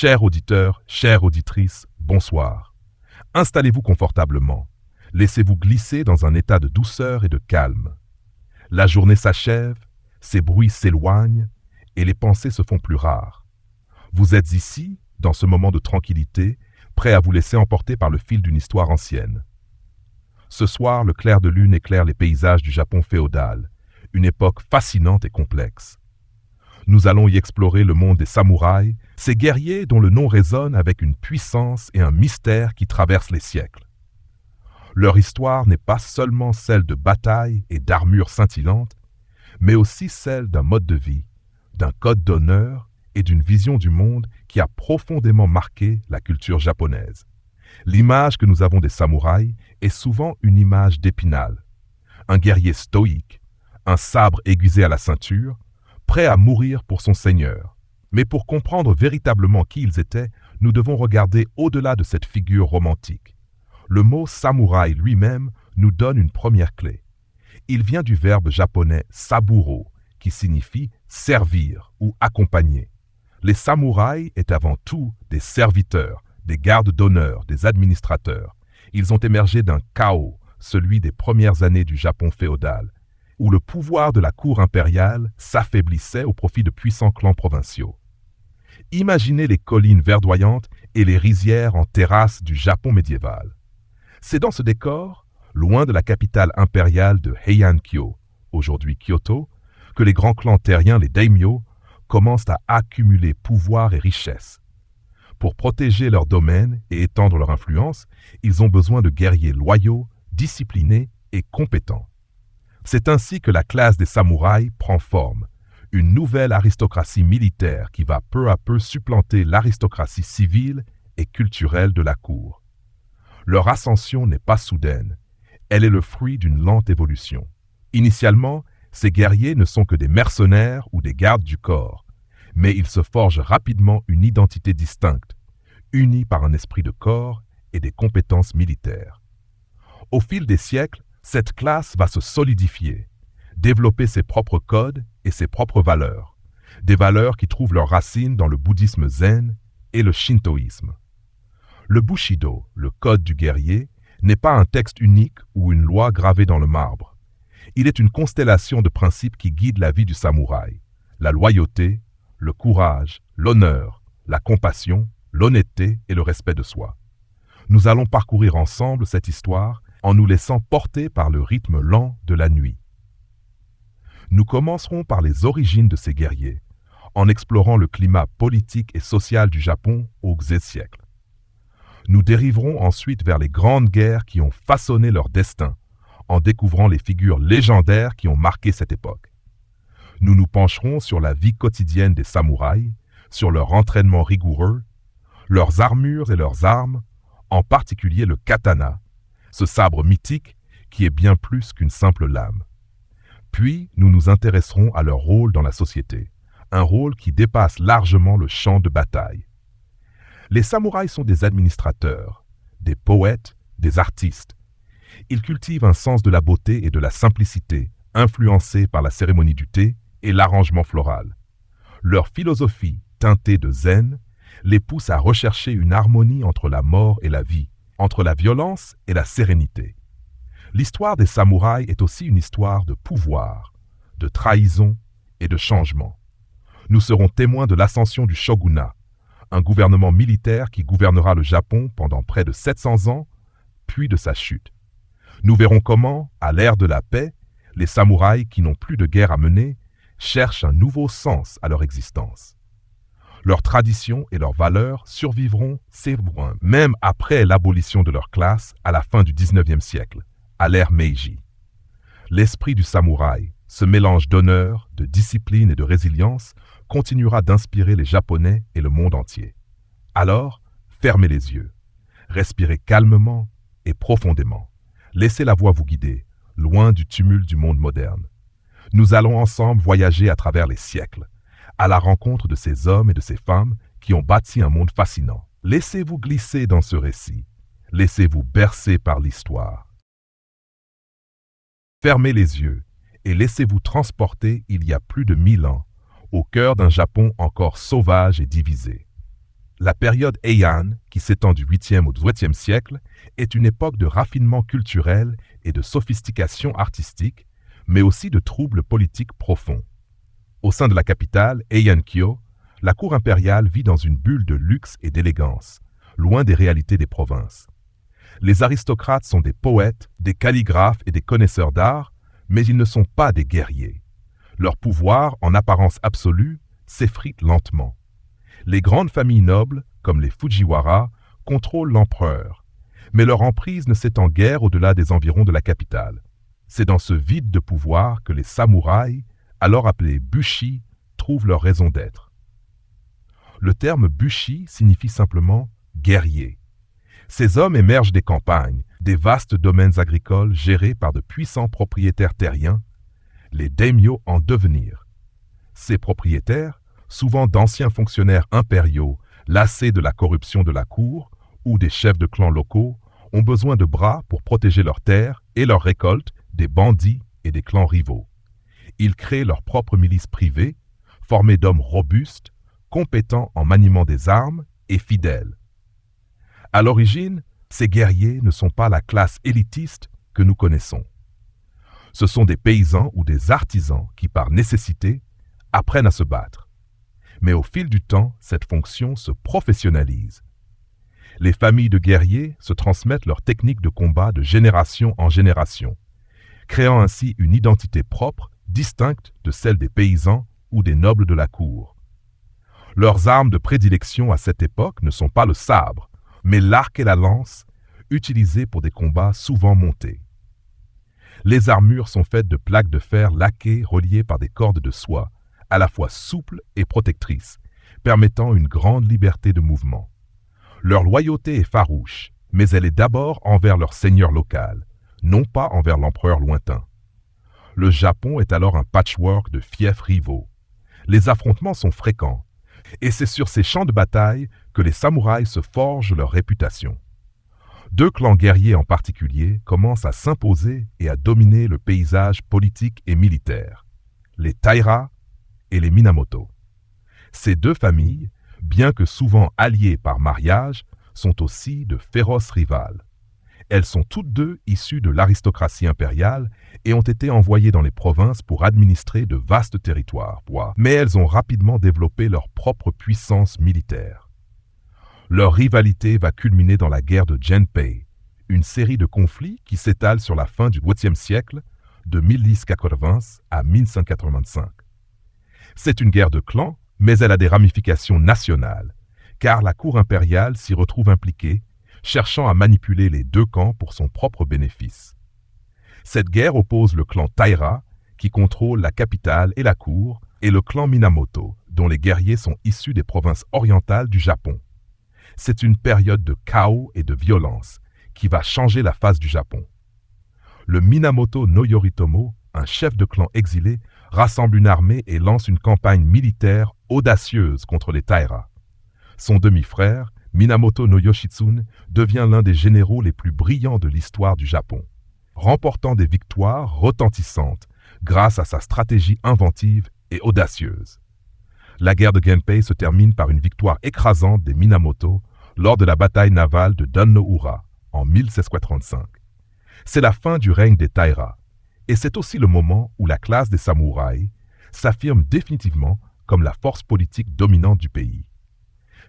Chers auditeurs, chères auditrices, bonsoir. Installez-vous confortablement. Laissez-vous glisser dans un état de douceur et de calme. La journée s'achève, ces bruits s'éloignent et les pensées se font plus rares. Vous êtes ici, dans ce moment de tranquillité, prêt à vous laisser emporter par le fil d'une histoire ancienne. Ce soir, le clair de lune éclaire les paysages du Japon féodal, une époque fascinante et complexe. Nous allons y explorer le monde des samouraïs, ces guerriers dont le nom résonne avec une puissance et un mystère qui traversent les siècles. Leur histoire n'est pas seulement celle de batailles et d'armures scintillantes, mais aussi celle d'un mode de vie, d'un code d'honneur et d'une vision du monde qui a profondément marqué la culture japonaise. L'image que nous avons des samouraïs est souvent une image d'Épinal, un guerrier stoïque, un sabre aiguisé à la ceinture, prêt à mourir pour son seigneur. Mais pour comprendre véritablement qui ils étaient, nous devons regarder au-delà de cette figure romantique. Le mot samouraï lui-même nous donne une première clé. Il vient du verbe japonais saburo, qui signifie servir ou accompagner. Les samouraïs étaient avant tout des serviteurs, des gardes d'honneur, des administrateurs. Ils ont émergé d'un chaos, celui des premières années du Japon féodal, où le pouvoir de la cour impériale s'affaiblissait au profit de puissants clans provinciaux. Imaginez les collines verdoyantes et les rizières en terrasse du Japon médiéval. C'est dans ce décor, loin de la capitale impériale de Heian-kyo, aujourd'hui Kyoto, que les grands clans terriens, les daimyo, commencent à accumuler pouvoir et richesse. Pour protéger leur domaine et étendre leur influence, ils ont besoin de guerriers loyaux, disciplinés et compétents. C'est ainsi que la classe des samouraïs prend forme, une nouvelle aristocratie militaire qui va peu à peu supplanter l'aristocratie civile et culturelle de la cour. Leur ascension n'est pas soudaine, elle est le fruit d'une lente évolution. Initialement, ces guerriers ne sont que des mercenaires ou des gardes du corps, mais ils se forgent rapidement une identité distincte, unie par un esprit de corps et des compétences militaires. Au fil des siècles, cette classe va se solidifier, développer ses propres codes et ses propres valeurs, des valeurs qui trouvent leurs racines dans le bouddhisme zen et le shintoïsme. Le Bushido, le code du guerrier, n'est pas un texte unique ou une loi gravée dans le marbre. Il est une constellation de principes qui guident la vie du samouraï, la loyauté, le courage, l'honneur, la compassion, l'honnêteté et le respect de soi. Nous allons parcourir ensemble cette histoire en nous laissant porter par le rythme lent de la nuit. Nous commencerons par les origines de ces guerriers, en explorant le climat politique et social du Japon au Xe siècle. Nous dériverons ensuite vers les grandes guerres qui ont façonné leur destin, en découvrant les figures légendaires qui ont marqué cette époque. Nous nous pencherons sur la vie quotidienne des samouraïs, sur leur entraînement rigoureux, leurs armures et leurs armes, en particulier le katana, ce sabre mythique qui est bien plus qu'une simple lame. Puis, nous nous intéresserons à leur rôle dans la société, un rôle qui dépasse largement le champ de bataille. Les samouraïs sont des administrateurs, des poètes, des artistes. Ils cultivent un sens de la beauté et de la simplicité, influencés par la cérémonie du thé et l'arrangement floral. Leur philosophie, teintée de zen, les pousse à rechercher une harmonie entre la mort et la vie, entre la violence et la sérénité. L'histoire des samouraïs est aussi une histoire de pouvoir, de trahison et de changement. Nous serons témoins de l'ascension du shogunat, un gouvernement militaire qui gouvernera le Japon pendant près de 700 ans, puis de sa chute. Nous verrons comment, à l'ère de la paix, les samouraïs qui n'ont plus de guerre à mener cherchent un nouveau sens à leur existence. Leurs traditions et leurs valeurs survivront, c'est loin, même après l'abolition de leur classe à la fin du XIXe siècle, à l'ère Meiji. L'esprit du samouraï, ce mélange d'honneur, de discipline et de résilience, continuera d'inspirer les Japonais et le monde entier. Alors, fermez les yeux, respirez calmement et profondément. Laissez la voix vous guider, loin du tumulte du monde moderne. Nous allons ensemble voyager à travers les siècles, à la rencontre de ces hommes et de ces femmes qui ont bâti un monde fascinant. Laissez-vous glisser dans ce récit. Laissez-vous bercer par l'histoire. Fermez les yeux et laissez-vous transporter il y a plus de 1000 ans, au cœur d'un Japon encore sauvage et divisé. La période Heian, qui s'étend du 8e au 12e siècle, est une époque de raffinement culturel et de sophistication artistique, mais aussi de troubles politiques profonds. Au sein de la capitale, Heian-kyo, la cour impériale vit dans une bulle de luxe et d'élégance, loin des réalités des provinces. Les aristocrates sont des poètes, des calligraphes et des connaisseurs d'art, mais ils ne sont pas des guerriers. Leur pouvoir, en apparence absolue, s'effrite lentement. Les grandes familles nobles, comme les Fujiwara, contrôlent l'empereur, mais leur emprise ne s'étend guère au-delà des environs de la capitale. C'est dans ce vide de pouvoir que les samouraïs, alors appelés bushi, trouvent leur raison d'être. Le terme bushi signifie simplement guerrier. Ces hommes émergent des campagnes, des vastes domaines agricoles gérés par de puissants propriétaires terriens, les daimyo en devenir. Ces propriétaires, souvent d'anciens fonctionnaires impériaux, lassés de la corruption de la cour, ou des chefs de clans locaux, ont besoin de bras pour protéger leurs terres et leurs récoltes des bandits et des clans rivaux. Ils créent leur propre milice privée, formée d'hommes robustes, compétents en maniement des armes et fidèles. À l'origine, ces guerriers ne sont pas la classe élitiste que nous connaissons. Ce sont des paysans ou des artisans qui, par nécessité, apprennent à se battre. Mais au fil du temps, cette fonction se professionnalise. Les familles de guerriers se transmettent leurs techniques de combat de génération en génération, créant ainsi une identité propre, distincte de celle des paysans ou des nobles de la cour. Leurs armes de prédilection à cette époque ne sont pas le sabre, mais l'arc et la lance, utilisés pour des combats souvent montés. Les armures sont faites de plaques de fer laquées reliées par des cordes de soie, à la fois souples et protectrices, permettant une grande liberté de mouvement. Leur loyauté est farouche, mais elle est d'abord envers leur seigneur local, non pas envers l'empereur lointain. Le Japon est alors un patchwork de fiefs rivaux. Les affrontements sont fréquents, et c'est sur ces champs de bataille que les samouraïs se forgent leur réputation. Deux clans guerriers en particulier commencent à s'imposer et à dominer le paysage politique et militaire, les Taira et les Minamoto. Ces deux familles, bien que souvent alliées par mariage, sont aussi de féroces rivales. Elles sont toutes deux issues de l'aristocratie impériale et ont été envoyées dans les provinces pour administrer de vastes territoires, mais elles ont rapidement développé leur propre puissance militaire. Leur rivalité va culminer dans la guerre de Genpei, une série de conflits qui s'étale sur la fin du 8e siècle, de 1080 à 1585. C'est une guerre de clans, mais elle a des ramifications nationales, car la cour impériale s'y retrouve impliquée, cherchant à manipuler les deux camps pour son propre bénéfice. Cette guerre oppose le clan Taira, qui contrôle la capitale et la cour, et le clan Minamoto, dont les guerriers sont issus des provinces orientales du Japon. C'est une période de chaos et de violence qui va changer la face du Japon. Le Minamoto no Yoritomo, un chef de clan exilé, rassemble une armée et lance une campagne militaire audacieuse contre les Taira. Son demi-frère, Minamoto no Yoshitsune, devient l'un des généraux les plus brillants de l'histoire du Japon, remportant des victoires retentissantes grâce à sa stratégie inventive et audacieuse. La guerre de Genpei se termine par une victoire écrasante des Minamoto lors de la bataille navale de Dan-no-ura en 1635. C'est la fin du règne des Taira, et c'est aussi le moment où la classe des samouraïs s'affirme définitivement comme la force politique dominante du pays.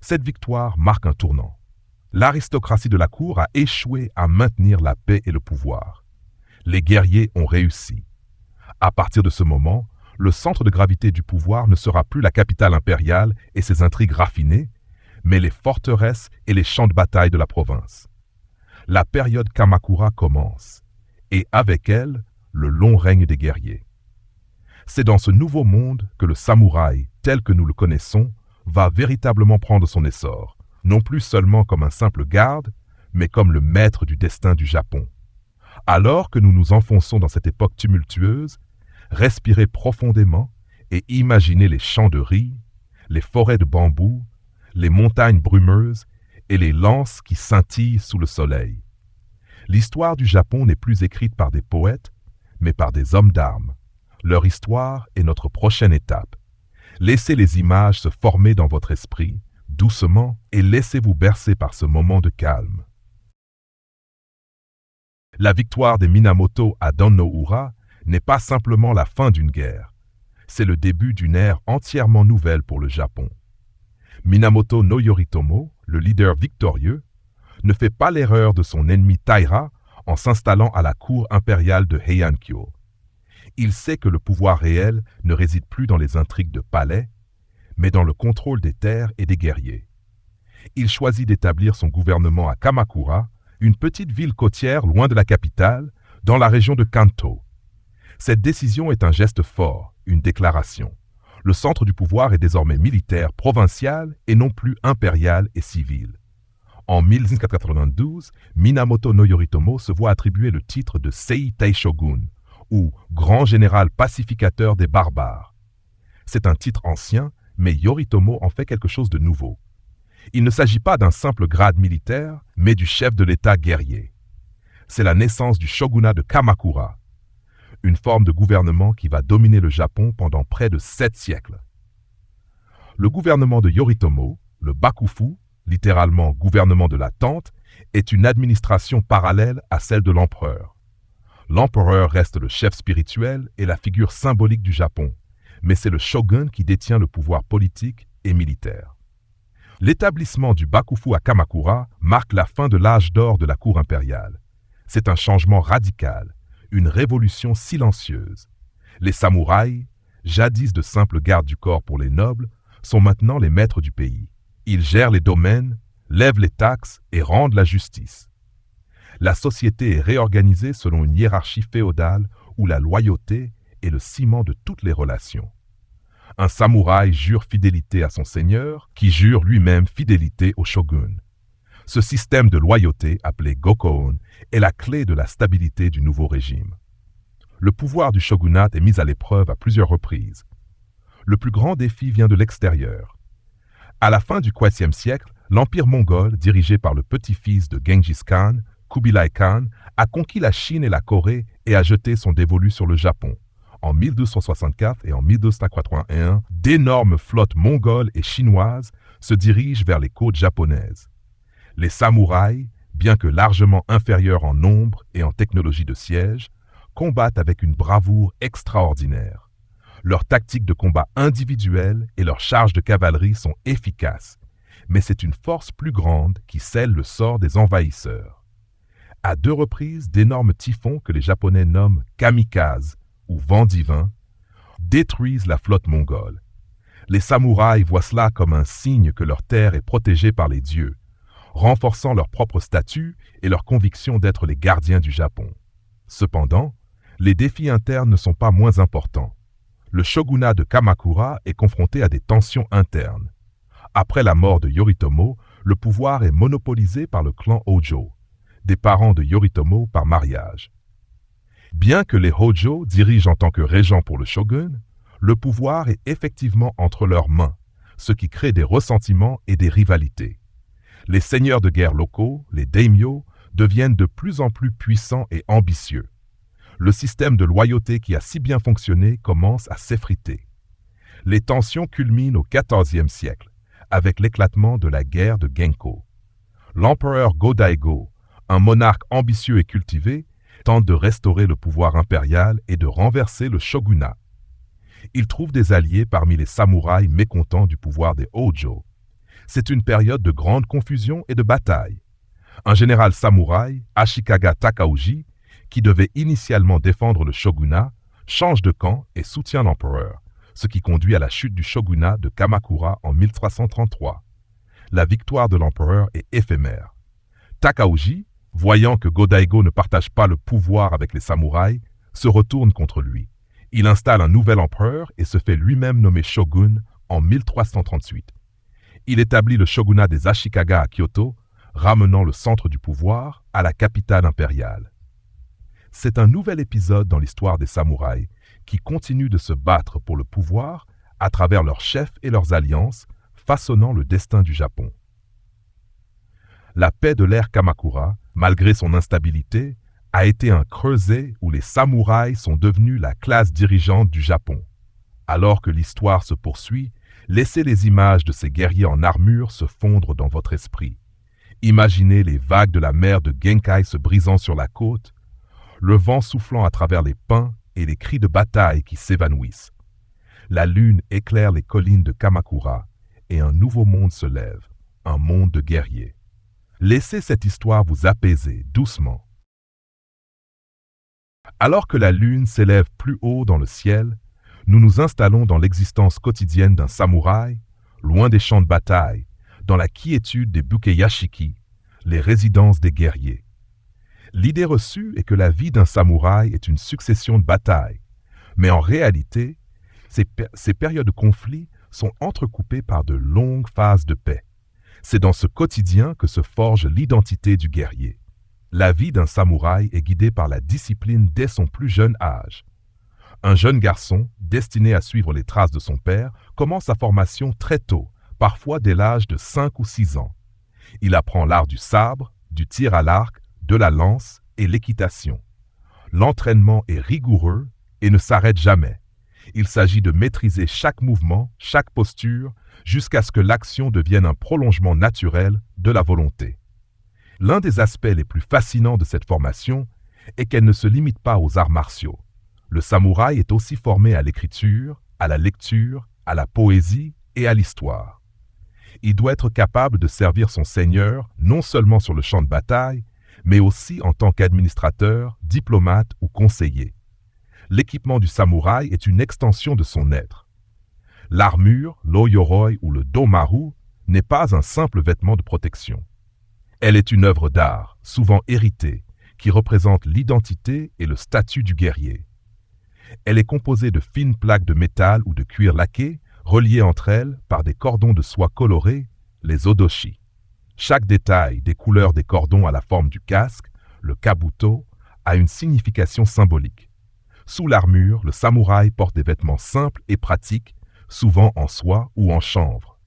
Cette victoire marque un tournant. L'aristocratie de la cour a échoué à maintenir la paix et le pouvoir. Les guerriers ont réussi. À partir de ce moment, le centre de gravité du pouvoir ne sera plus la capitale impériale et ses intrigues raffinées, mais les forteresses et les champs de bataille de la province. La période Kamakura commence, et avec elle, le long règne des guerriers. C'est dans ce nouveau monde que le samouraï, tel que nous le connaissons, va véritablement prendre son essor, non plus seulement comme un simple garde, mais comme le maître du destin du Japon. Alors que nous nous enfonçons dans cette époque tumultueuse, respirez profondément et imaginez les champs de riz, les forêts de bambous, les montagnes brumeuses et les lances qui scintillent sous le soleil. L'histoire du Japon n'est plus écrite par des poètes, mais par des hommes d'armes. Leur histoire est notre prochaine étape. Laissez les images se former dans votre esprit, doucement, et laissez-vous bercer par ce moment de calme. La victoire des Minamoto à Dan-no-Ura n'est pas simplement la fin d'une guerre, c'est le début d'une ère entièrement nouvelle pour le Japon. Minamoto no Yoritomo, le leader victorieux, ne fait pas l'erreur de son ennemi Taira en s'installant à la cour impériale de Heian-kyo. Il sait que le pouvoir réel ne réside plus dans les intrigues de palais, mais dans le contrôle des terres et des guerriers. Il choisit d'établir son gouvernement à Kamakura, une petite ville côtière loin de la capitale, dans la région de Kanto. Cette décision est un geste fort, une déclaration. Le centre du pouvoir est désormais militaire, provincial et non plus impérial et civil. En 1492, Minamoto no Yoritomo se voit attribuer le titre de Sei Taishogun, ou grand général pacificateur des barbares. C'est un titre ancien, mais Yoritomo en fait quelque chose de nouveau. Il ne s'agit pas d'un simple grade militaire, mais du chef de l'État guerrier. C'est la naissance du shogunat de Kamakura, une forme de gouvernement qui va dominer le Japon pendant près de 7 siècles. Le gouvernement de Yoritomo, le Bakufu, littéralement gouvernement de la tente, est une administration parallèle à celle de l'empereur. L'empereur reste le chef spirituel et la figure symbolique du Japon, mais c'est le shogun qui détient le pouvoir politique et militaire. L'établissement du Bakufu à Kamakura marque la fin de l'âge d'or de la cour impériale. C'est un changement radical, une révolution silencieuse. Les samouraïs, jadis de simples gardes du corps pour les nobles, sont maintenant les maîtres du pays. Ils gèrent les domaines, lèvent les taxes et rendent la justice. La société est réorganisée selon une hiérarchie féodale où la loyauté est le ciment de toutes les relations. Un samouraï jure fidélité à son seigneur, qui jure lui-même fidélité au shogun. Ce système de loyauté, appelé Gokoon, est la clé de la stabilité du nouveau régime. Le pouvoir du shogunat est mis à l'épreuve à plusieurs reprises. Le plus grand défi vient de l'extérieur. À la fin du IVe siècle, l'empire mongol, dirigé par le petit-fils de Genghis Khan, Kubilai Khan, a conquis la Chine et la Corée et a jeté son dévolu sur le Japon. En 1264 et en 1281, d'énormes flottes mongoles et chinoises se dirigent vers les côtes japonaises. Les samouraïs, bien que largement inférieurs en nombre et en technologie de siège, combattent avec une bravoure extraordinaire. Leurs tactiques de combat individuelles et leurs charges de cavalerie sont efficaces, mais c'est une force plus grande qui scelle le sort des envahisseurs. À 2 reprises, d'énormes typhons que les Japonais nomment kamikazes ou vent divin détruisent la flotte mongole. Les samouraïs voient cela comme un signe que leur terre est protégée par les dieux, renforçant leur propre statut et leur conviction d'être les gardiens du Japon. Cependant, les défis internes ne sont pas moins importants. Le shogunat de Kamakura est confronté à des tensions internes. Après la mort de Yoritomo, le pouvoir est monopolisé par le clan Hojo, des parents de Yoritomo par mariage. Bien que les Hojo dirigent en tant que régents pour le shogun, le pouvoir est effectivement entre leurs mains, ce qui crée des ressentiments et des rivalités. Les seigneurs de guerre locaux, les daimyo, deviennent de plus en plus puissants et ambitieux. Le système de loyauté qui a si bien fonctionné commence à s'effriter. Les tensions culminent au XIVe siècle, avec l'éclatement de la guerre de Genko. L'empereur Go-Daigo, un monarque ambitieux et cultivé, tente de restaurer le pouvoir impérial et de renverser le shogunat. Il trouve des alliés parmi les samouraïs mécontents du pouvoir des Hojo. C'est une période de grande confusion et de bataille. Un général samouraï, Ashikaga Takauji, qui devait initialement défendre le shogunat, change de camp et soutient l'empereur, ce qui conduit à la chute du shogunat de Kamakura en 1333. La victoire de l'empereur est éphémère. Takauji, voyant que Go-Daigo ne partage pas le pouvoir avec les samouraïs, se retourne contre lui. Il installe un nouvel empereur et se fait lui-même nommer shogun en 1338. Il établit le shogunat des Ashikaga à Kyoto, ramenant le centre du pouvoir à la capitale impériale. C'est un nouvel épisode dans l'histoire des samouraïs qui continuent de se battre pour le pouvoir à travers leurs chefs et leurs alliances, façonnant le destin du Japon. La paix de l'ère Kamakura, malgré son instabilité, a été un creuset où les samouraïs sont devenus la classe dirigeante du Japon. Alors que l'histoire se poursuit, Laissez les images de ces guerriers en armure se fondre dans votre esprit. Imaginez les vagues de la mer de Genkai se brisant sur la côte, le vent soufflant à travers les pins et les cris de bataille qui s'évanouissent. La lune éclaire les collines de Kamakura et un nouveau monde se lève, un monde de guerriers. Laissez cette histoire vous apaiser doucement. Alors que la lune s'élève plus haut dans le ciel, nous nous installons dans l'existence quotidienne d'un samouraï, loin des champs de bataille, dans la quiétude des bukeyashiki, les résidences des guerriers. L'idée reçue est que la vie d'un samouraï est une succession de batailles, mais en réalité, ces périodes de conflit sont entrecoupées par de longues phases de paix. C'est dans ce quotidien que se forge l'identité du guerrier. La vie d'un samouraï est guidée par la discipline dès son plus jeune âge. Un jeune garçon, destiné à suivre les traces de son père, commence sa formation très tôt, parfois dès l'âge de 5 ou 6 ans. Il apprend l'art du sabre, du tir à l'arc, de la lance et l'équitation. L'entraînement est rigoureux et ne s'arrête jamais. Il s'agit de maîtriser chaque mouvement, chaque posture, jusqu'à ce que l'action devienne un prolongement naturel de la volonté. L'un des aspects les plus fascinants de cette formation est qu'elle ne se limite pas aux arts martiaux. Le samouraï est aussi formé à l'écriture, à la lecture, à la poésie et à l'histoire. Il doit être capable de servir son seigneur non seulement sur le champ de bataille, mais aussi en tant qu'administrateur, diplomate ou conseiller. L'équipement du samouraï est une extension de son être. L'armure, l'oyoroi ou le domaru n'est pas un simple vêtement de protection. Elle est une œuvre d'art, souvent héritée, qui représente l'identité et le statut du guerrier. Elle est composée de fines plaques de métal ou de cuir laqué, reliées entre elles par des cordons de soie colorés, les odoshi. Chaque détail des couleurs des cordons à la forme du casque, le kabuto, a une signification symbolique. Sous l'armure, le samouraï porte des vêtements simples et pratiques, souvent en soie ou en chanvre.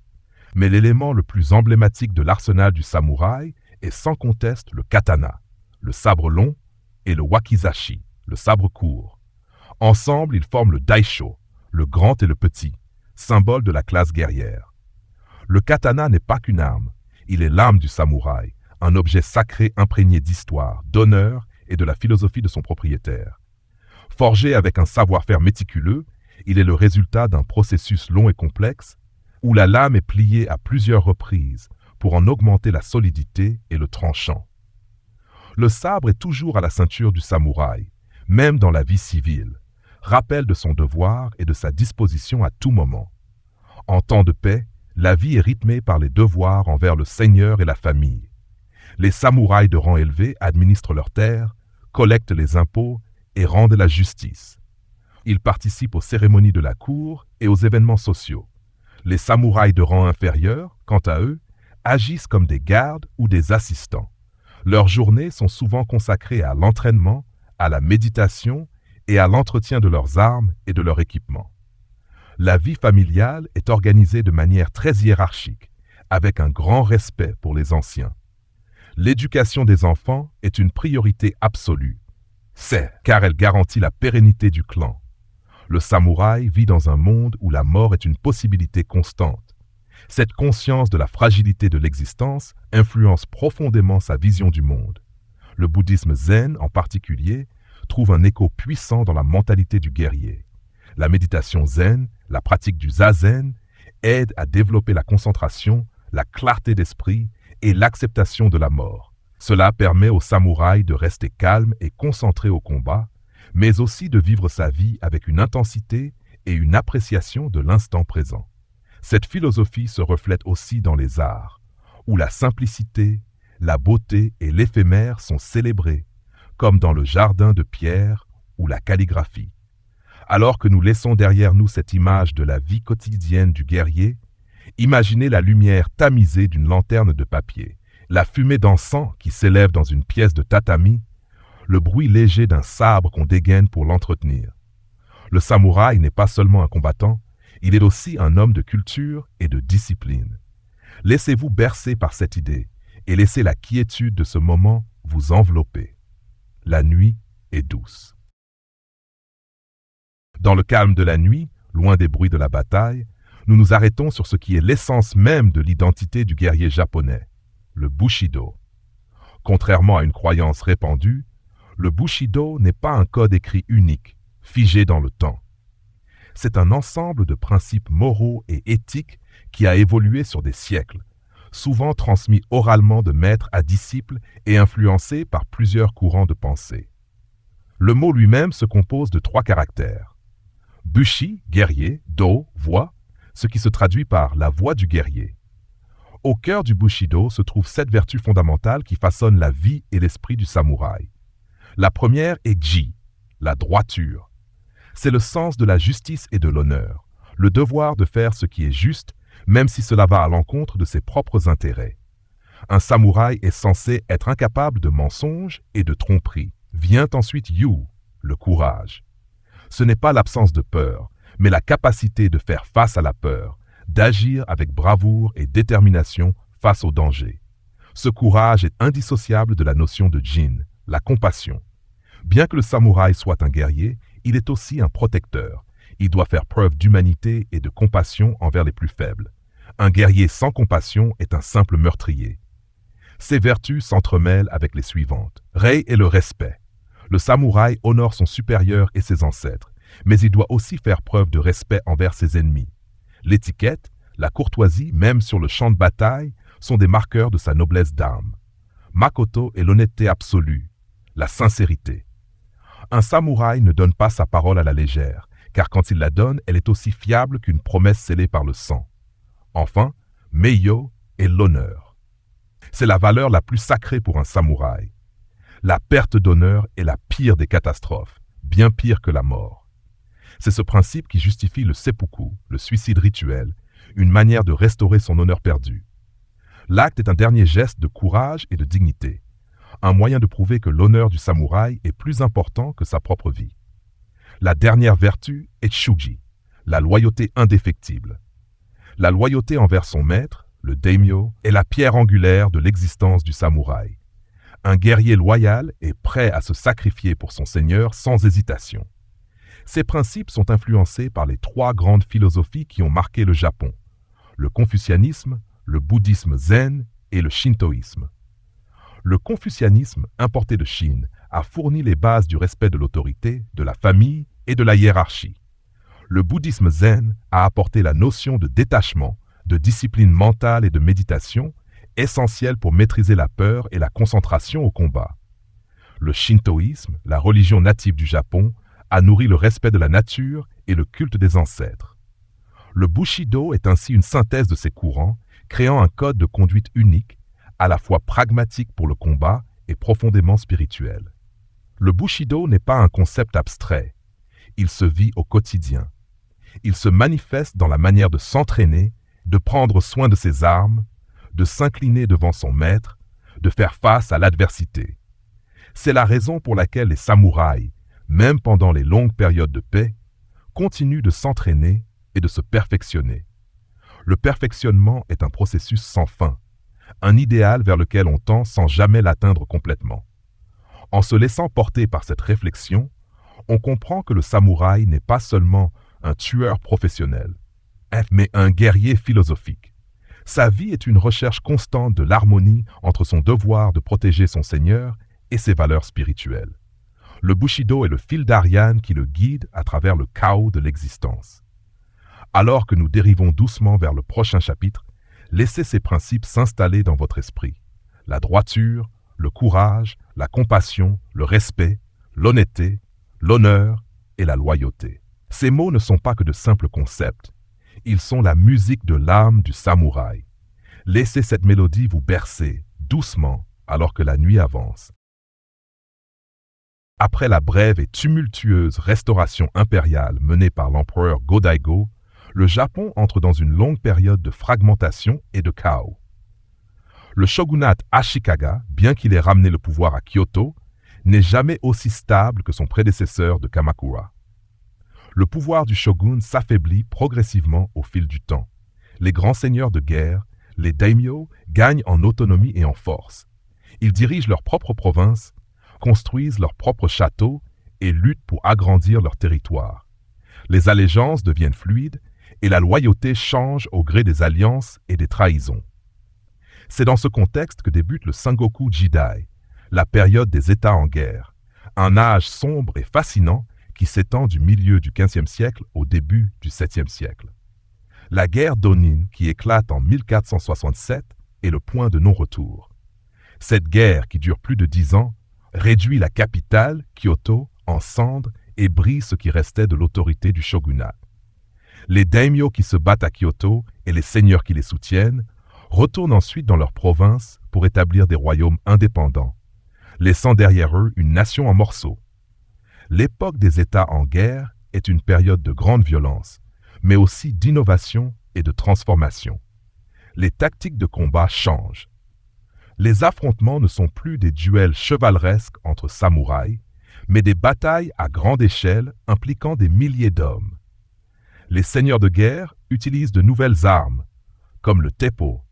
Mais l'élément le plus emblématique de l'arsenal du samouraï est sans conteste le katana, le sabre long, et le wakizashi, le sabre court. Ensemble, ils forment le daisho, le grand et le petit, symbole de la classe guerrière. Le katana n'est pas qu'une arme, il est l'âme du samouraï, un objet sacré imprégné d'histoire, d'honneur et de la philosophie de son propriétaire. Forgé avec un savoir-faire méticuleux, il est le résultat d'un processus long et complexe où la lame est pliée à plusieurs reprises pour en augmenter la solidité et le tranchant. Le sabre est toujours à la ceinture du samouraï, même dans la vie civile, rappel de son devoir et de sa disposition à tout moment. En temps de paix, la vie est rythmée par les devoirs envers le seigneur et la famille. Les samouraïs de rang élevé administrent leurs terres, collectent les impôts et rendent la justice. Ils participent aux cérémonies de la cour et aux événements sociaux. Les samouraïs de rang inférieur, quant à eux, agissent comme des gardes ou des assistants. Leurs journées sont souvent consacrées à l'entraînement, à la méditation et à l'entretien de leurs armes et de leur équipement. La vie familiale est organisée de manière très hiérarchique, avec un grand respect pour les anciens. L'éducation des enfants est une priorité absolue. C'est car elle garantit la pérennité du clan. Le samouraï vit dans un monde où la mort est une possibilité constante. Cette conscience de la fragilité de l'existence influence profondément sa vision du monde. Le bouddhisme zen, en particulier, trouve un écho puissant dans la mentalité du guerrier. La méditation zen, la pratique du zazen, aide à développer la concentration, la clarté d'esprit et l'acceptation de la mort. Cela permet au samouraï de rester calme et concentré au combat, mais aussi de vivre sa vie avec une intensité et une appréciation de l'instant présent. Cette philosophie se reflète aussi dans les arts, où la simplicité, la beauté et l'éphémère sont célébrés, comme dans le jardin de pierre ou la calligraphie. Alors que nous laissons derrière nous cette image de la vie quotidienne du guerrier, imaginez la lumière tamisée d'une lanterne de papier, la fumée d'encens qui s'élève dans une pièce de tatami, le bruit léger d'un sabre qu'on dégaine pour l'entretenir. Le samouraï n'est pas seulement un combattant, il est aussi un homme de culture et de discipline. Laissez-vous bercer par cette idée et laissez la quiétude de ce moment vous envelopper. La nuit est douce. Dans le calme de la nuit, loin des bruits de la bataille, nous nous arrêtons sur ce qui est l'essence même de l'identité du guerrier japonais, le Bushido. Contrairement à une croyance répandue, le Bushido n'est pas un code écrit unique, figé dans le temps. C'est un ensemble de principes moraux et éthiques qui a évolué sur des siècles, souvent transmis oralement de maître à disciple et influencé par plusieurs courants de pensée. Le mot lui-même se compose de 3 caractères. Bushi, guerrier, do, voix, ce qui se traduit par la voix du guerrier. Au cœur du Bushido se trouvent 7 vertus fondamentales qui façonnent la vie et l'esprit du samouraï. La première est ji, la droiture. C'est le sens de la justice et de l'honneur, le devoir de faire ce qui est juste, même si cela va à l'encontre de ses propres intérêts. Un samouraï est censé être incapable de mensonges et de tromperies. Vient ensuite yu, le courage. Ce n'est pas l'absence de peur, mais la capacité de faire face à la peur, d'agir avec bravoure et détermination face au danger. Ce courage est indissociable de la notion de jin, la compassion. Bien que le samouraï soit un guerrier, il est aussi un protecteur. Il doit faire preuve d'humanité et de compassion envers les plus faibles. Un guerrier sans compassion est un simple meurtrier. Ces vertus s'entremêlent avec les suivantes. Rei est le respect. Le samouraï honore son supérieur et ses ancêtres, mais il doit aussi faire preuve de respect envers ses ennemis. L'étiquette, la courtoisie, même sur le champ de bataille, sont des marqueurs de sa noblesse d'âme. Makoto est l'honnêteté absolue, la sincérité. Un samouraï ne donne pas sa parole à la légère, car quand il la donne, elle est aussi fiable qu'une promesse scellée par le sang. Enfin, Meiyo est l'honneur. C'est la valeur la plus sacrée pour un samouraï. La perte d'honneur est la pire des catastrophes, bien pire que la mort. C'est ce principe qui justifie le seppuku, le suicide rituel, une manière de restaurer son honneur perdu. L'acte est un dernier geste de courage et de dignité, un moyen de prouver que l'honneur du samouraï est plus important que sa propre vie. La dernière vertu est shuji, la loyauté indéfectible. La loyauté envers son maître, le daimyo, est la pierre angulaire de l'existence du samouraï. Un guerrier loyal est prêt à se sacrifier pour son seigneur sans hésitation. Ces principes sont influencés par les 3 grandes philosophies qui ont marqué le Japon, le confucianisme, le bouddhisme zen et le shintoïsme. Le confucianisme, importé de Chine, a fourni les bases du respect de l'autorité, de la famille et de la hiérarchie. Le bouddhisme zen a apporté la notion de détachement, de discipline mentale et de méditation, essentielle pour maîtriser la peur et la concentration au combat. Le shintoïsme, la religion native du Japon, a nourri le respect de la nature et le culte des ancêtres. Le Bushido est ainsi une synthèse de ces courants, créant un code de conduite unique, à la fois pragmatique pour le combat et profondément spirituel. Le Bushido n'est pas un concept abstrait. Il se vit au quotidien. Il se manifeste dans la manière de s'entraîner, de prendre soin de ses armes, de s'incliner devant son maître, de faire face à l'adversité. C'est la raison pour laquelle les samouraïs, même pendant les longues périodes de paix, continuent de s'entraîner et de se perfectionner. Le perfectionnement est un processus sans fin, un idéal vers lequel on tend sans jamais l'atteindre complètement. En se laissant porter par cette réflexion, on comprend que le samouraï n'est pas seulement un tueur professionnel, mais un guerrier philosophique. Sa vie est une recherche constante de l'harmonie entre son devoir de protéger son seigneur et ses valeurs spirituelles. Le Bushido est le fil d'Ariane qui le guide à travers le chaos de l'existence. Alors que nous dérivons doucement vers le prochain chapitre, laissez ces principes s'installer dans votre esprit. La droiture, le courage, la compassion, le respect, l'honnêteté, l'honneur et la loyauté. Ces mots ne sont pas que de simples concepts. Ils sont la musique de l'âme du samouraï. Laissez cette mélodie vous bercer, doucement, alors que la nuit avance. Après la brève et tumultueuse restauration impériale menée par l'empereur Go-Daigo, le Japon entre dans une longue période de fragmentation et de chaos. Le shogunat Ashikaga, bien qu'il ait ramené le pouvoir à Kyoto, n'est jamais aussi stable que son prédécesseur de Kamakura. Le pouvoir du shogun s'affaiblit progressivement au fil du temps. Les grands seigneurs de guerre, les daimyo, gagnent en autonomie et en force. Ils dirigent leur propre province, construisent leurs propres châteaux et luttent pour agrandir leur territoire. Les allégeances deviennent fluides et la loyauté change au gré des alliances et des trahisons. C'est dans ce contexte que débute le Sengoku Jidai, la période des États en guerre, un âge sombre et fascinant qui s'étend du milieu du XVe siècle au début du VIIe siècle. La guerre d'Onin, qui éclate en 1467, est le point de non-retour. Cette guerre, qui dure plus de 10 ans, réduit la capitale, Kyoto, en cendres et brise ce qui restait de l'autorité du shogunat. Les daimyo qui se battent à Kyoto et les seigneurs qui les soutiennent retournent ensuite dans leur province pour établir des royaumes indépendants, laissant derrière eux une nation en morceaux. L'époque des États en guerre est une période de grande violence, mais aussi d'innovation et de transformation. Les tactiques de combat changent. Les affrontements ne sont plus des duels chevaleresques entre samouraïs, mais des batailles à grande échelle impliquant des milliers d'hommes. Les seigneurs de guerre utilisent de nouvelles armes, comme le teppo,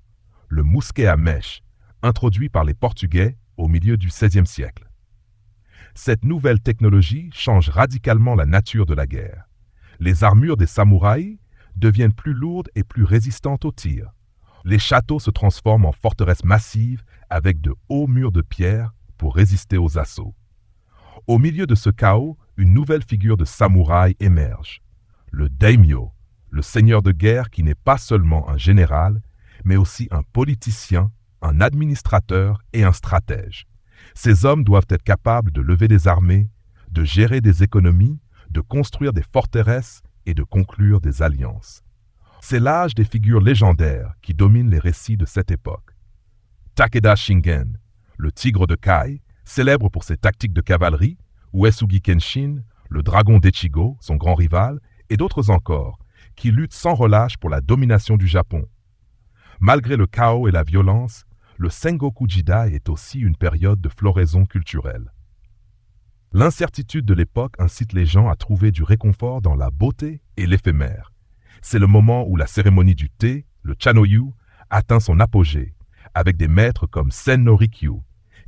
le mousquet à mèche, introduit par les Portugais au milieu du XVIe siècle. Cette nouvelle technologie change radicalement la nature de la guerre. Les armures des samouraïs deviennent plus lourdes et plus résistantes aux tirs. Les châteaux se transforment en forteresses massives avec de hauts murs de pierre pour résister aux assauts. Au milieu de ce chaos, une nouvelle figure de samouraï émerge. Le daimyo, le seigneur de guerre qui n'est pas seulement un général, mais aussi un politicien, un administrateur et un stratège. Ces hommes doivent être capables de lever des armées, de gérer des économies, de construire des forteresses et de conclure des alliances. C'est l'âge des figures légendaires qui domine les récits de cette époque. Takeda Shingen, le tigre de Kai, célèbre pour ses tactiques de cavalerie, Uesugi Kenshin, le dragon d'Echigo, son grand rival, et d'autres encore, qui luttent sans relâche pour la domination du Japon. Malgré le chaos et la violence, le Sengoku Jidai est aussi une période de floraison culturelle. L'incertitude de l'époque incite les gens à trouver du réconfort dans la beauté et l'éphémère. C'est le moment où la cérémonie du thé, le Chanoyu, atteint son apogée, avec des maîtres comme Sen no Rikyu,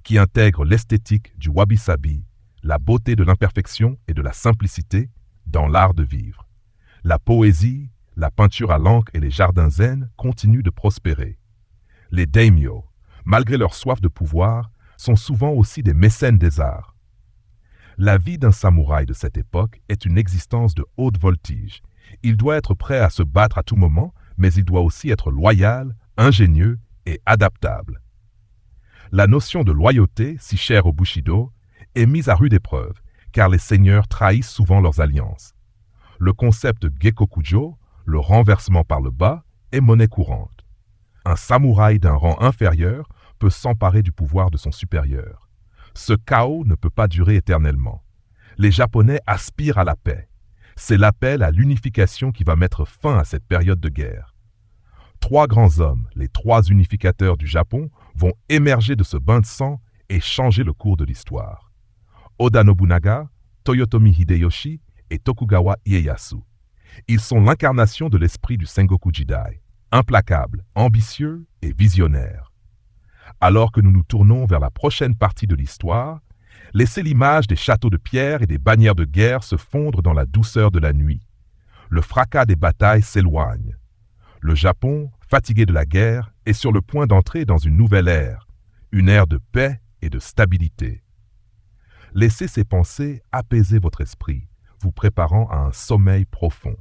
qui intègrent l'esthétique du wabi-sabi, la beauté de l'imperfection et de la simplicité dans l'art de vivre. La poésie, la peinture à l'encre et les jardins zen continuent de prospérer. Les daimyo, malgré leur soif de pouvoir, sont souvent aussi des mécènes des arts. La vie d'un samouraï de cette époque est une existence de haute voltige. Il doit être prêt à se battre à tout moment, mais il doit aussi être loyal, ingénieux et adaptable. La notion de loyauté, si chère au Bushido, est mise à rude épreuve, car les seigneurs trahissent souvent leurs alliances. Le concept Gekkokujo, le renversement par le bas, est monnaie courante. Un samouraï d'un rang inférieur peut s'emparer du pouvoir de son supérieur. Ce chaos ne peut pas durer éternellement. Les Japonais aspirent à la paix. C'est l'appel à l'unification qui va mettre fin à cette période de guerre. 3 grands hommes, les 3 unificateurs du Japon, vont émerger de ce bain de sang et changer le cours de l'histoire. Oda Nobunaga, Toyotomi Hideyoshi et Tokugawa Ieyasu. Ils sont l'incarnation de l'esprit du Sengoku Jidai, implacable, ambitieux et visionnaire. Alors que nous nous tournons vers la prochaine partie de l'histoire, laissez l'image des châteaux de pierre et des bannières de guerre se fondre dans la douceur de la nuit. Le fracas des batailles s'éloigne. Le Japon, fatigué de la guerre, est sur le point d'entrer dans une nouvelle ère, une ère de paix et de stabilité. Laissez ces pensées apaiser votre esprit, vous préparant à un sommeil profond.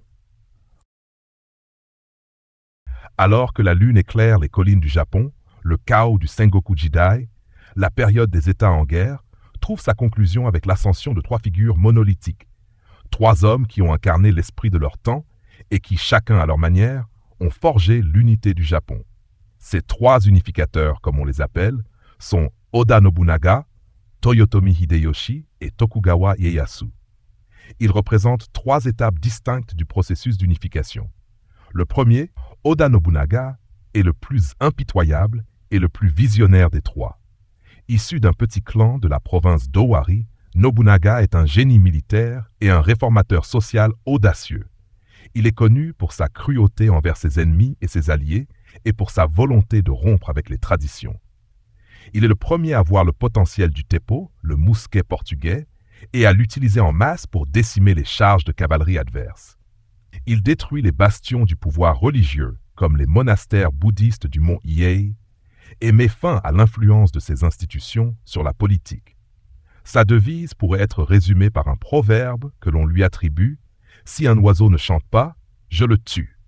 Alors que la lune éclaire les collines du Japon, le chaos du Sengoku Jidai, la période des États en guerre, trouve sa conclusion avec l'ascension de 3 figures monolithiques, 3 hommes qui ont incarné l'esprit de leur temps et qui, chacun à leur manière, ont forgé l'unité du Japon. Ces 3 unificateurs, comme on les appelle, sont Oda Nobunaga, Toyotomi Hideyoshi et Tokugawa Ieyasu. Ils représentent 3 étapes distinctes du processus d'unification. Le premier, Oda Nobunaga, est le plus impitoyable et le plus visionnaire des 3. Issu d'un petit clan de la province d'Owari, Nobunaga est un génie militaire et un réformateur social audacieux. Il est connu pour sa cruauté envers ses ennemis et ses alliés et pour sa volonté de rompre avec les traditions. Il est le premier à voir le potentiel du teppo, le mousquet portugais, et à l'utiliser en masse pour décimer les charges de cavalerie adverses. Il détruit les bastions du pouvoir religieux, comme les monastères bouddhistes du mont Hiei, et met fin à l'influence de ces institutions sur la politique. Sa devise pourrait être résumée par un proverbe que l'on lui attribue « Si un oiseau ne chante pas, je le tue ».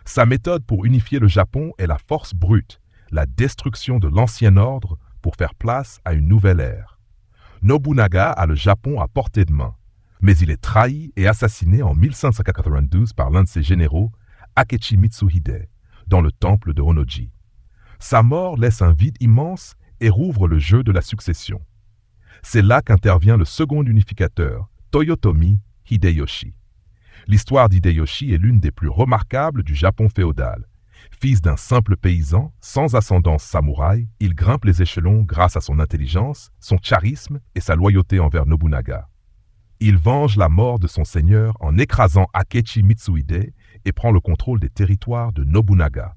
Sa méthode pour unifier le Japon est la force brute, la destruction de l'ancien ordre pour faire place à une nouvelle ère. Nobunaga a le Japon à portée de main, mais il est trahi et assassiné en 1592 par l'un de ses généraux, Akechi Mitsuhide, dans le temple de Honnoji. Sa mort laisse un vide immense et rouvre le jeu de la succession. C'est là qu'intervient le second unificateur, Toyotomi Hideyoshi. L'histoire d'Hideyoshi est l'une des plus remarquables du Japon féodal. Fils d'un simple paysan, sans ascendance samouraï, il grimpe les échelons grâce à son intelligence, son charisme et sa loyauté envers Nobunaga. Il venge la mort de son seigneur en écrasant Akechi Mitsuhide et prend le contrôle des territoires de Nobunaga.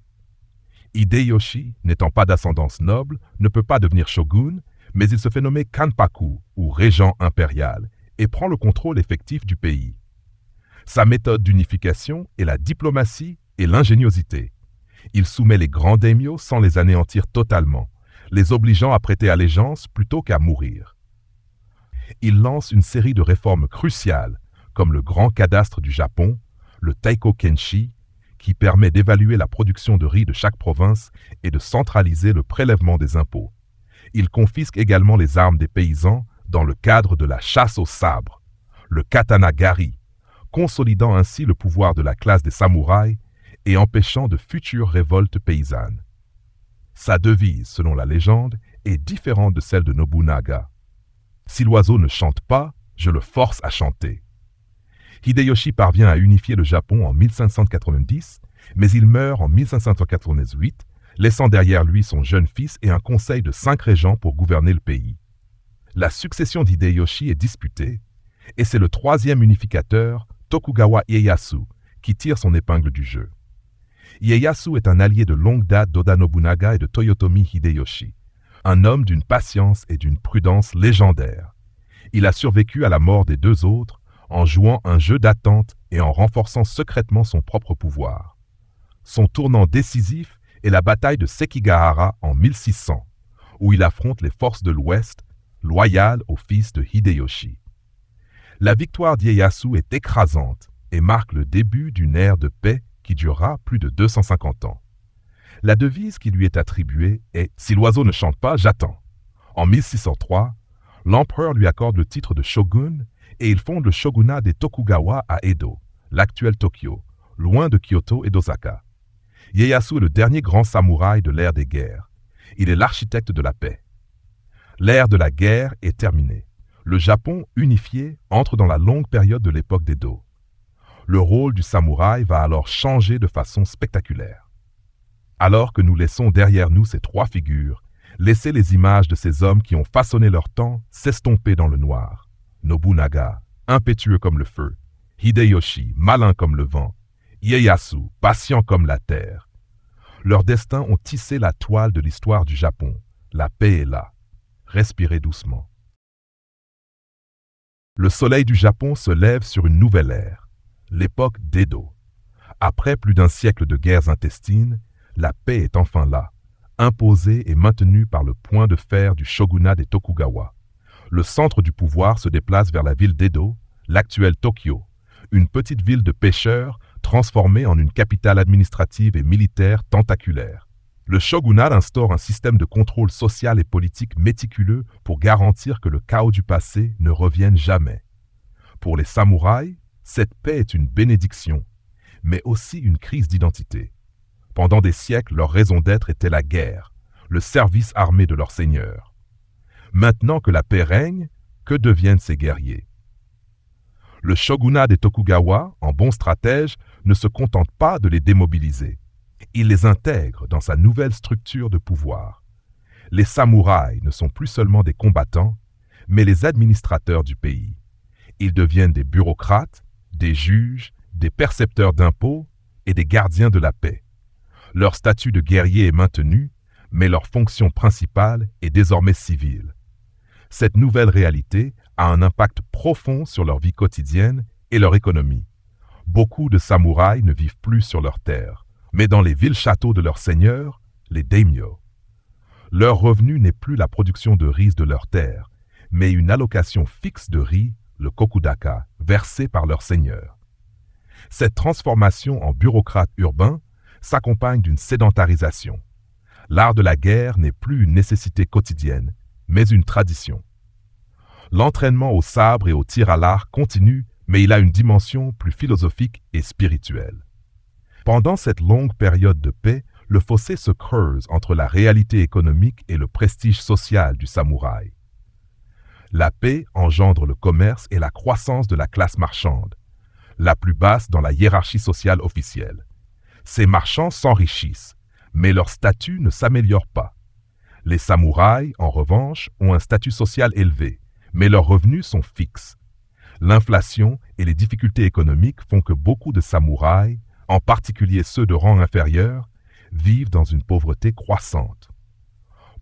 Hideyoshi, n'étant pas d'ascendance noble, ne peut pas devenir shogun, mais il se fait nommer Kanpaku, ou régent impérial, et prend le contrôle effectif du pays. Sa méthode d'unification est la diplomatie et l'ingéniosité. Il soumet les grands daimyos sans les anéantir totalement, les obligeant à prêter allégeance plutôt qu'à mourir. Il lance une série de réformes cruciales, comme le grand cadastre du Japon, le Taiko Kenshi, qui permet d'évaluer la production de riz de chaque province et de centraliser le prélèvement des impôts. Il confisque également les armes des paysans dans le cadre de la chasse au sabre, le katana-gari, consolidant ainsi le pouvoir de la classe des samouraïs et empêchant de futures révoltes paysannes. Sa devise, selon la légende, est différente de celle de Nobunaga. « Si l'oiseau ne chante pas, je le force à chanter ». Hideyoshi parvient à unifier le Japon en 1590, mais il meurt en 1588, laissant derrière lui son jeune fils et un conseil de 5 régents pour gouverner le pays. La succession d'Hideyoshi est disputée, et c'est le troisième unificateur, Tokugawa Ieyasu, qui tire son épingle du jeu. Ieyasu est un allié de longue date d'Oda Nobunaga et de Toyotomi Hideyoshi, un homme d'une patience et d'une prudence légendaires. Il a survécu à la mort des deux autres en jouant un jeu d'attente et en renforçant secrètement son propre pouvoir. Son tournant décisif est la bataille de Sekigahara en 1600, où il affronte les forces de l'Ouest, loyales au fils de Hideyoshi. La victoire d'Ieyasu est écrasante et marque le début d'une ère de paix qui durera plus de 250 ans. La devise qui lui est attribuée est « Si l'oiseau ne chante pas, j'attends ». En 1603, l'empereur lui accorde le titre de shogun et il fonde le shogunat des Tokugawa à Edo, l'actuel Tokyo, loin de Kyoto et d'Osaka. Ieyasu est le dernier grand samouraï de l'ère des guerres. Il est l'architecte de la paix. L'ère de la guerre est terminée. Le Japon, unifié, entre dans la longue période de l'époque d'Edo. Le rôle du samouraï va alors changer de façon spectaculaire. Alors que nous laissons derrière nous ces 3 figures, laissez les images de ces hommes qui ont façonné leur temps s'estomper dans le noir. Nobunaga, impétueux comme le feu. Hideyoshi, malin comme le vent. Ieyasu, patient comme la terre. Leurs destins ont tissé la toile de l'histoire du Japon. La paix est là. Respirez doucement. Le soleil du Japon se lève sur une nouvelle ère, l'époque d'Edo. Après plus d'un siècle de guerres intestines, la paix est enfin là, imposée et maintenue par le point de fer du shogunat des Tokugawa. Le centre du pouvoir se déplace vers la ville d'Edo, l'actuelle Tokyo, une petite ville de pêcheurs transformée en une capitale administrative et militaire tentaculaire. Le shogunat instaure un système de contrôle social et politique méticuleux pour garantir que le chaos du passé ne revienne jamais. Pour les samouraïs, cette paix est une bénédiction, mais aussi une crise d'identité. Pendant des siècles, leur raison d'être était la guerre, le service armé de leur seigneur. Maintenant que la paix règne, que deviennent ces guerriers? Le shogunat des Tokugawa, en bon stratège, ne se contente pas de les démobiliser. Il les intègre dans sa nouvelle structure de pouvoir. Les samouraïs ne sont plus seulement des combattants, mais les administrateurs du pays. Ils deviennent des bureaucrates, des juges, des percepteurs d'impôts et des gardiens de la paix. Leur statut de guerrier est maintenu, mais leur fonction principale est désormais civile. Cette nouvelle réalité a un impact profond sur leur vie quotidienne et leur économie. Beaucoup de samouraïs ne vivent plus sur leurs terres, mais dans les villes-châteaux de leurs seigneurs, les daimyo. Leur revenu n'est plus la production de riz de leurs terres, mais une allocation fixe de riz, le kokudaka, versée par leur seigneur. Cette transformation en bureaucrate urbain s'accompagne d'une sédentarisation. L'art de la guerre n'est plus une nécessité quotidienne, mais une tradition. L'entraînement au sabre et au tir à l'arc continue, mais il a une dimension plus philosophique et spirituelle. Pendant cette longue période de paix, le fossé se creuse entre la réalité économique et le prestige social du samouraï. La paix engendre le commerce et la croissance de la classe marchande, la plus basse dans la hiérarchie sociale officielle. Ces marchands s'enrichissent, mais leur statut ne s'améliore pas. Les samouraïs, en revanche, ont un statut social élevé, mais leurs revenus sont fixes. L'inflation et les difficultés économiques font que beaucoup de samouraïs, en particulier ceux de rang inférieur, vivent dans une pauvreté croissante.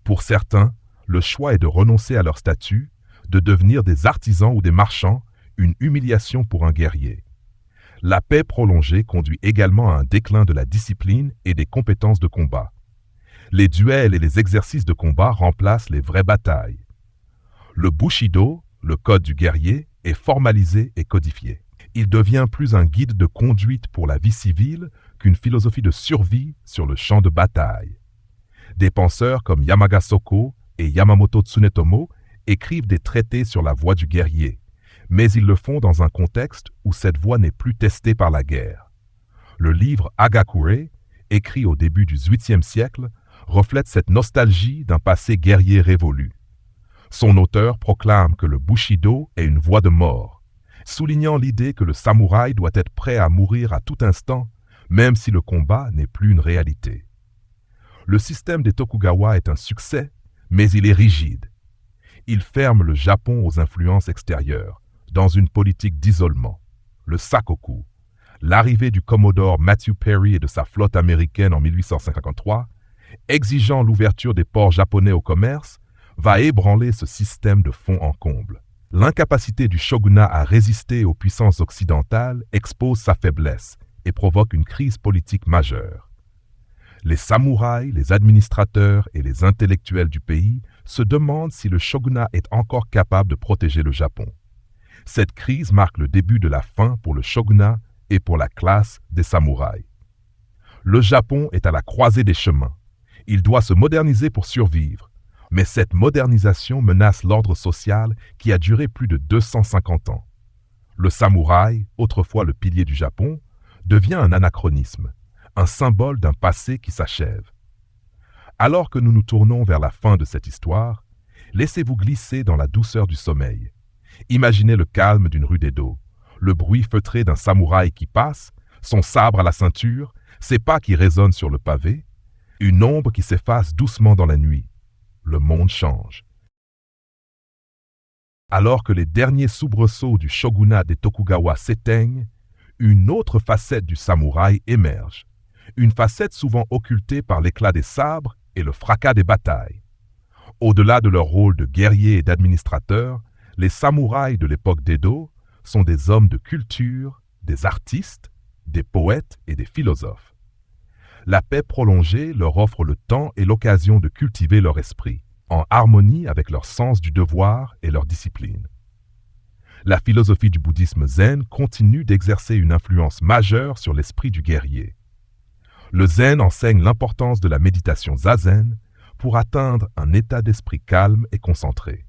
Pour certains, le choix est de renoncer à leur statut, de devenir des artisans ou des marchands, une humiliation pour un guerrier. La paix prolongée conduit également à un déclin de la discipline et des compétences de combat. Les duels et les exercices de combat remplacent les vraies batailles. Le bushido, le code du guerrier, est formalisé et codifié. Il devient plus un guide de conduite pour la vie civile qu'une philosophie de survie sur le champ de bataille. Des penseurs comme Yamaga-Soko et Yamamoto Tsunetomo écrivent des traités sur la voie du guerrier, mais ils le font dans un contexte où cette voie n'est plus testée par la guerre. Le livre Hagakure, écrit au début du XVIIIe siècle, reflète cette nostalgie d'un passé guerrier révolu. Son auteur proclame que le bushido est une voie de mort, soulignant l'idée que le samouraï doit être prêt à mourir à tout instant, même si le combat n'est plus une réalité. Le système des Tokugawa est un succès, mais il est rigide. Il ferme le Japon aux influences extérieures, dans une politique d'isolement, le sakoku. L'arrivée du commodore Matthew Perry et de sa flotte américaine en 1853, exigeant l'ouverture des ports japonais au commerce, va ébranler ce système de fond en comble. L'incapacité du shogunat à résister aux puissances occidentales expose sa faiblesse et provoque une crise politique majeure. Les samouraïs, les administrateurs et les intellectuels du pays se demandent si le shogunat est encore capable de protéger le Japon. Cette crise marque le début de la fin pour le shogunat et pour la classe des samouraïs. Le Japon est à la croisée des chemins. Il doit se moderniser pour survivre, mais cette modernisation menace l'ordre social qui a duré plus de 250 ans. Le samouraï, autrefois le pilier du Japon, devient un anachronisme, un symbole d'un passé qui s'achève. Alors que nous nous tournons vers la fin de cette histoire, laissez-vous glisser dans la douceur du sommeil. Imaginez le calme d'une rue d'Edo, le bruit feutré d'un samouraï qui passe, son sabre à la ceinture, ses pas qui résonnent sur le pavé, une ombre qui s'efface doucement dans la nuit. Le monde change. Alors que les derniers soubresauts du shogunat des Tokugawa s'éteignent, une autre facette du samouraï émerge, une facette souvent occultée par l'éclat des sabres et le fracas des batailles. Au-delà de leur rôle de guerriers et d'administrateurs, les samouraïs de l'époque d'Edo sont des hommes de culture, des artistes, des poètes et des philosophes. La paix prolongée leur offre le temps et l'occasion de cultiver leur esprit, en harmonie avec leur sens du devoir et leur discipline. La philosophie du bouddhisme zen continue d'exercer une influence majeure sur l'esprit du guerrier. Le zen enseigne l'importance de la méditation zazen pour atteindre un état d'esprit calme et concentré.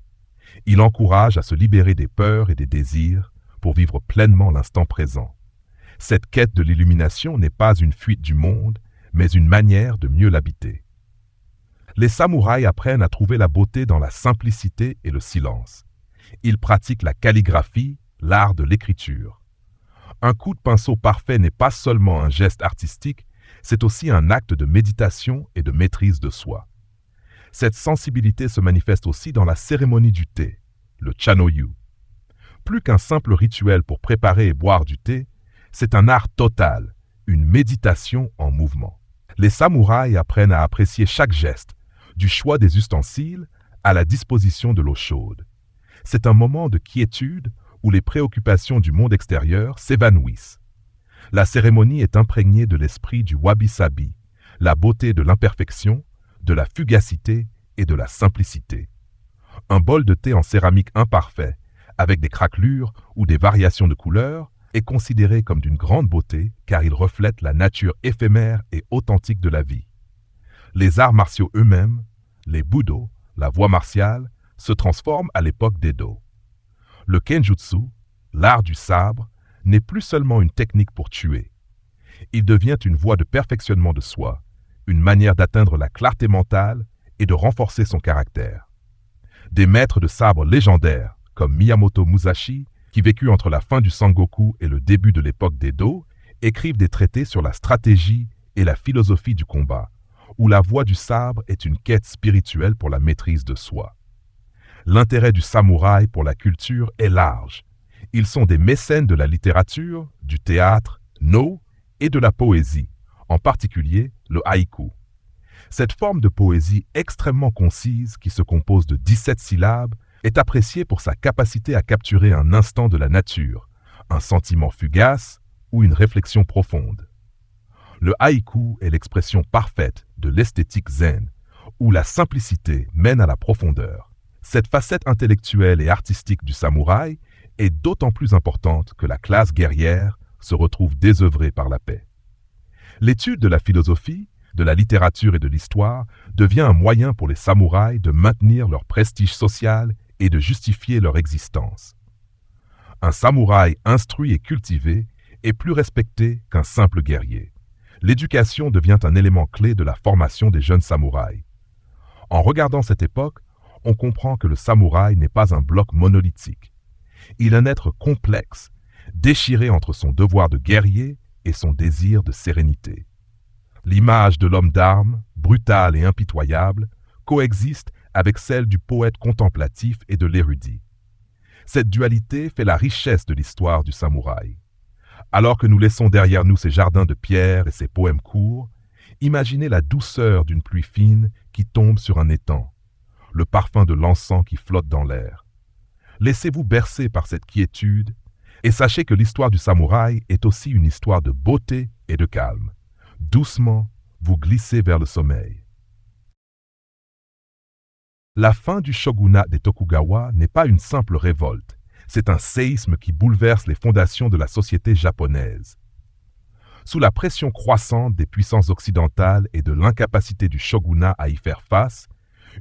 Il encourage à se libérer des peurs et des désirs pour vivre pleinement l'instant présent. Cette quête de l'illumination n'est pas une fuite du monde, mais une manière de mieux l'habiter. Les samouraïs apprennent à trouver la beauté dans la simplicité et le silence. Ils pratiquent la calligraphie, l'art de l'écriture. Un coup de pinceau parfait n'est pas seulement un geste artistique, c'est aussi un acte de méditation et de maîtrise de soi. Cette sensibilité se manifeste aussi dans la cérémonie du thé, le chanoyu. Plus qu'un simple rituel pour préparer et boire du thé, c'est un art total, une méditation en mouvement. Les samouraïs apprennent à apprécier chaque geste, du choix des ustensiles à la disposition de l'eau chaude. C'est un moment de quiétude où les préoccupations du monde extérieur s'évanouissent. La cérémonie est imprégnée de l'esprit du wabi-sabi, la beauté de l'imperfection, de la fugacité et de la simplicité. Un bol de thé en céramique imparfait, avec des craquelures ou des variations de couleurs, est considéré comme d'une grande beauté car il reflète la nature éphémère et authentique de la vie. Les arts martiaux eux-mêmes, les budo, la voie martiale, se transforment à l'époque d'Edo. Le kenjutsu, l'art du sabre, n'est plus seulement une technique pour tuer. Il devient une voie de perfectionnement de soi, une manière d'atteindre la clarté mentale et de renforcer son caractère. Des maîtres de sabre légendaires, comme Miyamoto Musashi, qui vécut entre la fin du Sengoku et le début de l'époque d'Edo, écrivent des traités sur la stratégie et la philosophie du combat, où la voie du sabre est une quête spirituelle pour la maîtrise de soi. L'intérêt du samouraï pour la culture est large. Ils sont des mécènes de la littérature, du théâtre, et de la poésie, en particulier le haïku. Cette forme de poésie extrêmement concise, qui se compose de 17 syllabes, est appréciée pour sa capacité à capturer un instant de la nature, un sentiment fugace ou une réflexion profonde. Le haïku est l'expression parfaite de l'esthétique zen, où la simplicité mène à la profondeur. Cette facette intellectuelle et artistique du samouraï est d'autant plus importante que la classe guerrière se retrouve désœuvrée par la paix. L'étude de la philosophie, de la littérature et de l'histoire devient un moyen pour les samouraïs de maintenir leur prestige social et de justifier leur existence. Un samouraï instruit et cultivé est plus respecté qu'un simple guerrier. L'éducation devient un élément clé de la formation des jeunes samouraïs. En regardant cette époque, on comprend que le samouraï n'est pas un bloc monolithique. Il est un être complexe, déchiré entre son devoir de guerrier et son désir de sérénité. L'image de l'homme d'armes, brutal et impitoyable, coexiste avec celle du poète contemplatif et de l'érudit. Cette dualité fait la richesse de l'histoire du samouraï. Alors que nous laissons derrière nous ces jardins de pierre et ces poèmes courts, imaginez la douceur d'une pluie fine qui tombe sur un étang, le parfum de l'encens qui flotte dans l'air. Laissez-vous bercer par cette quiétude et sachez que l'histoire du samouraï est aussi une histoire de beauté et de calme. Doucement, vous glissez vers le sommeil. La fin du shogunat des Tokugawa n'est pas une simple révolte, c'est un séisme qui bouleverse les fondations de la société japonaise. Sous la pression croissante des puissances occidentales et de l'incapacité du shogunat à y faire face,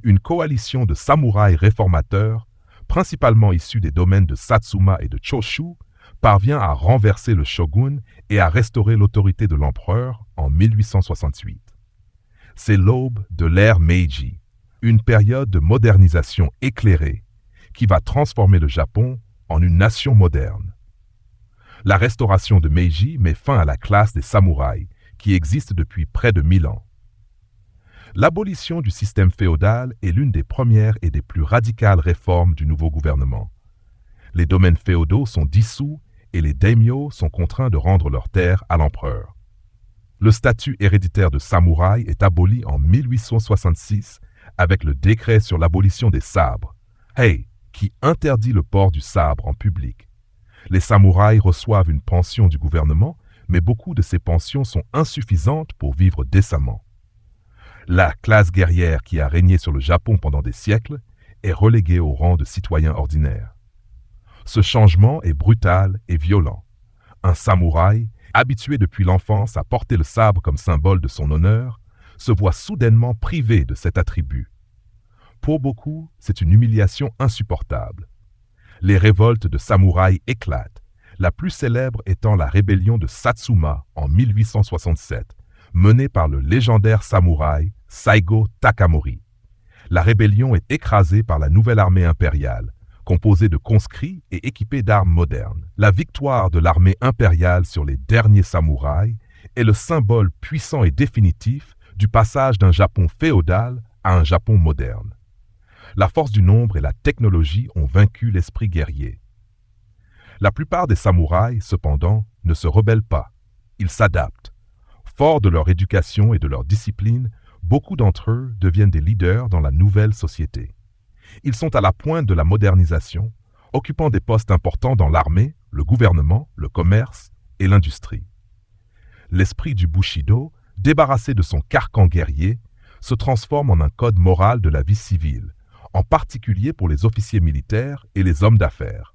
une coalition de samouraïs réformateurs, principalement issus des domaines de Satsuma et de Choshu, parvient à renverser le shogun et à restaurer l'autorité de l'empereur en 1868. C'est l'aube de l'ère Meiji, une période de modernisation éclairée qui va transformer le Japon en une nation moderne. La restauration de Meiji met fin à la classe des samouraïs, qui existe depuis près de 1000 ans. L'abolition du système féodal est l'une des premières et des plus radicales réformes du nouveau gouvernement. Les domaines féodaux sont dissous et les daimyos sont contraints de rendre leurs terres à l'empereur. Le statut héréditaire de samouraï est aboli en 1866 avec le décret sur l'abolition des sabres, qui interdit le port du sabre en public. Les samouraïs reçoivent une pension du gouvernement, mais beaucoup de ces pensions sont insuffisantes pour vivre décemment. La classe guerrière qui a régné sur le Japon pendant des siècles est reléguée au rang de citoyens ordinaires. Ce changement est brutal et violent. Un samouraï, habitué depuis l'enfance à porter le sabre comme symbole de son honneur, se voit soudainement privé de cet attribut. Pour beaucoup, c'est une humiliation insupportable. Les révoltes de samouraïs éclatent, la plus célèbre étant la rébellion de Satsuma en 1867, menée par le légendaire samouraï Saigo Takamori. La rébellion est écrasée par la nouvelle armée impériale, composée de conscrits et équipée d'armes modernes. La victoire de l'armée impériale sur les derniers samouraïs est le symbole puissant et définitif du passage d'un Japon féodal à un Japon moderne. La force du nombre et la technologie ont vaincu l'esprit guerrier. La plupart des samouraïs, cependant, ne se rebellent pas. Ils s'adaptent. Forts de leur éducation et de leur discipline, beaucoup d'entre eux deviennent des leaders dans la nouvelle société. Ils sont à la pointe de la modernisation, occupant des postes importants dans l'armée, le gouvernement, le commerce et l'industrie. L'esprit du Bushido, débarrassé de son carcan guerrier, se transforme en un code moral de la vie civile, en particulier pour les officiers militaires et les hommes d'affaires.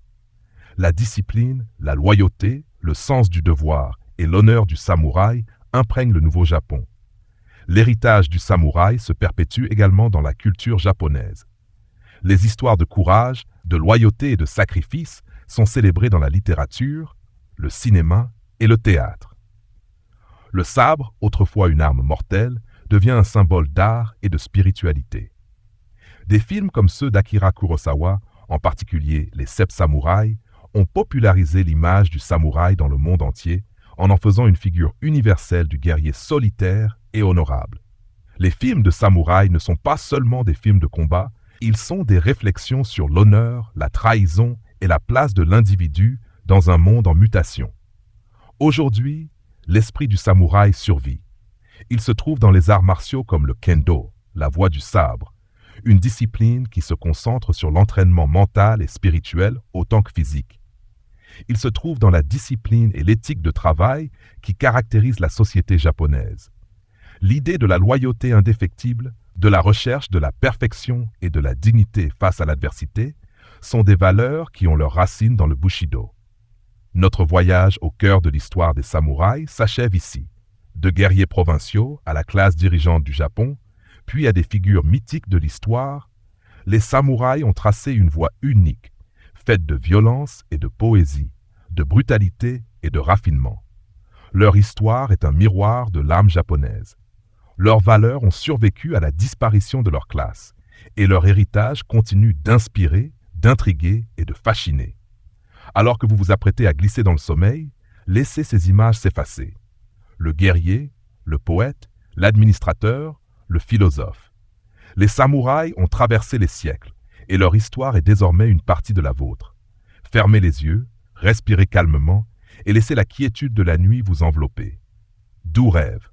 La discipline, la loyauté, le sens du devoir et l'honneur du samouraï imprègnent le Nouveau Japon. L'héritage du samouraï se perpétue également dans la culture japonaise. Les histoires de courage, de loyauté et de sacrifice sont célébrées dans la littérature, le cinéma et le théâtre. Le sabre, autrefois une arme mortelle, devient un symbole d'art et de spiritualité. Des films comme ceux d'Akira Kurosawa, en particulier Les Sept Samouraïs, ont popularisé l'image du samouraï dans le monde entier en faisant une figure universelle du guerrier solitaire et honorable. Les films de samouraï ne sont pas seulement des films de combat, ils sont des réflexions sur l'honneur, la trahison et la place de l'individu dans un monde en mutation. Aujourd'hui, l'esprit du samouraï survit. Il se trouve dans les arts martiaux comme le kendo, la voie du sabre, une discipline qui se concentre sur l'entraînement mental et spirituel autant que physique. Il se trouve dans la discipline et l'éthique de travail qui caractérisent la société japonaise. L'idée de la loyauté indéfectible, de la recherche de la perfection et de la dignité face à l'adversité sont des valeurs qui ont leurs racines dans le Bushido. Notre voyage au cœur de l'histoire des samouraïs s'achève ici, de guerriers provinciaux à la classe dirigeante du Japon, puis à des figures mythiques de l'histoire. Les samouraïs ont tracé une voie unique, faite de violence et de poésie, de brutalité et de raffinement. Leur histoire est un miroir de l'âme japonaise. Leurs valeurs ont survécu à la disparition de leur classe, et leur héritage continue d'inspirer, d'intriguer et de fasciner. Alors que vous vous apprêtez à glisser dans le sommeil, laissez ces images s'effacer. Le guerrier, le poète, l'administrateur, le philosophe. Les samouraïs ont traversé les siècles, et leur histoire est désormais une partie de la vôtre. Fermez les yeux, respirez calmement, et laissez la quiétude de la nuit vous envelopper. Doux rêve.